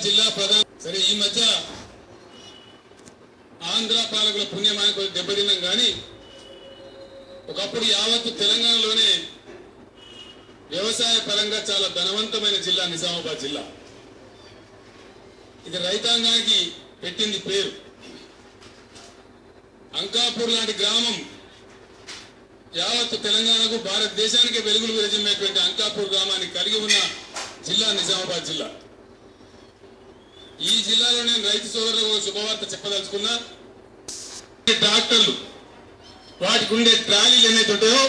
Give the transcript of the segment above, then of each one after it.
జిల్లా ప్రధాన సరే ఈ మధ్య ఆంధ్ర పాలకుల పుణ్యమాని కొద్ది దెబ్బతిన్నాం కానీ ఒకప్పుడు యావత్తు తెలంగాణలోనే వ్యవసాయ పరంగా చాలా ధనవంతమైన జిల్లా నిజామాబాద్ జిల్లా. ఇది రైతాంగానికి పెట్టింది పేరు. అంకాపూర్ లాంటి గ్రామం యావత్తు తెలంగాణకు భారతదేశానికి వెలుగులు విరజిమ్మేటువంటి అంకాపూర్ గ్రామాన్ని కలిగి ఉన్న జిల్లా నిజామాబాద్ జిల్లా. ఈ జిల్లాలో నేను రైతు సోదరులకు శుభవార్త చెప్పదలుచుకున్నా. ట్రాక్టర్లు వాటికి ఉండే ట్రాలీలు ఏమైతే ఉంటాయో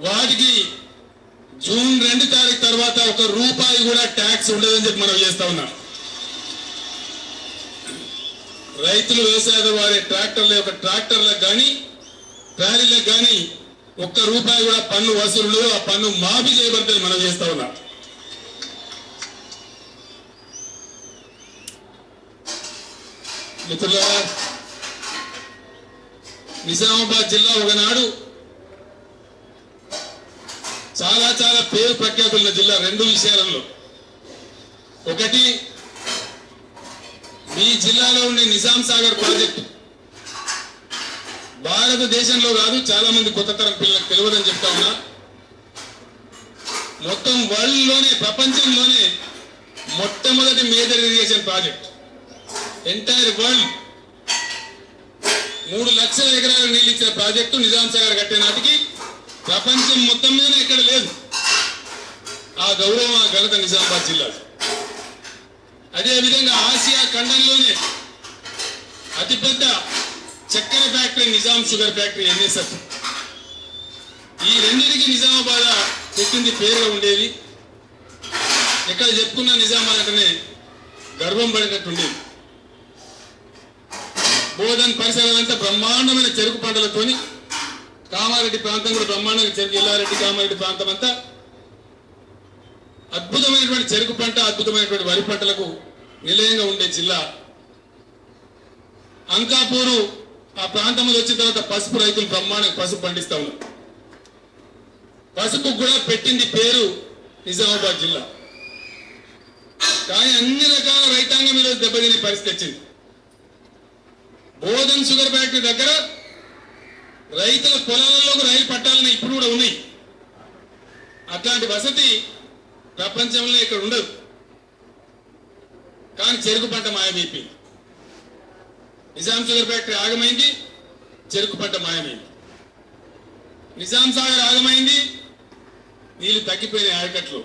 వాటికి జూన్ 2 తారీఖు తర్వాత ₹1 కూడా ట్యాక్స్ ఉండదని చెప్పి మనం చేస్తా ఉన్నాం. రైతులు వ్యవసాయ వాడే ట్రాక్టర్ల యొక్క ట్రాక్టర్లకు కానీ ట్రాలీలకు కానీ ₹1 కూడా పన్ను వసూలు ఆ పన్ను మాఫీ చేయబడుతుంది మనం చేస్తా ఉన్నాం. మిత్రులారా, నిజామాబాద్ జిల్లా ఒకనాడు చాలా చాలా పేరు ప్రఖ్యాతున్న జిల్లా. 2 విషయాలలో, ఒకటి మీ జిల్లాలో ఉండే నిజాం సాగర్ ప్రాజెక్టు భారతదేశంలో కాదు, చాలా మంది కొత్త తరం పిల్లలకు తెలియదని చెప్తా ఉన్నా. మొత్తం వరల్డ్ లోనే ప్రపంచంలోనే మొట్టమొదటి major irrigation project. Entire world 3 లక్షల ఎకరాల నీళ్ళు ఇచ్చిన ప్రాజెక్టు నిజాం సాగర్ కట్టే నాటికి ప్రపంచం మొత్తం మీద ఎక్కడ లేదు. ఆ గౌరవం ఆ ఘనత నిజామాబాద్ జిల్లా. అదేవిధంగా ఆసియా ఖండంలోనే అతిపెద్ద చక్కెర factory Nizam sugar factory NSF. ఈ రెండింటికి నిజామాబాద్ పెట్టింది పేరుగా ఉండేది. ఎక్కడ చెప్పుకున్న నిజామాబాద్ అంటేనే గర్వం పడినట్టు ఉండేది. బోధన్ పరిసరాలంతా బ్రహ్మాండమైన చెరుకు పంటలతోని, కామారెడ్డి ప్రాంతం కూడా బ్రహ్మాండంగా చెరుకు, ఎల్లారెడ్డి కామారెడ్డి ప్రాంతం అంతా అద్భుతమైనటువంటి చెరుకు పంట, అద్భుతమైనటువంటి వరి పంటలకు నిలయంగా ఉండే జిల్లా. అంకాపూరు ఆ ప్రాంతంలో వచ్చిన తర్వాత పసుపు రైతులు బ్రహ్మాండంగా పసుపు పండిస్తా ఉన్నారు. పసుపు కూడా పెట్టింది పేరు నిజామాబాద్ జిల్లా. కానీ అన్ని రకాల రైతాంగం ఈరోజు దెబ్బతినే పరిస్థితి వచ్చింది. బోధన్ షుగర్ ఫ్యాక్టరీ దగ్గర రైతుల పొలాలలోకి రైలు పట్టాలని ఇప్పుడు కూడా ఉన్నాయి. అట్లాంటి వసతి ప్రపంచంలో ఇక్కడ ఉండదు. కానీ చెరుకు పంట మాయమైపోయింది. నిజాం షుగర్ ఫ్యాక్టరీ ఆగమైంది, చెరుకు పంట మాయమైంది. నిజాం సాగర్ ఆగమైంది, నీళ్లు తగ్గిపోయినాయి ఆయకట్లు.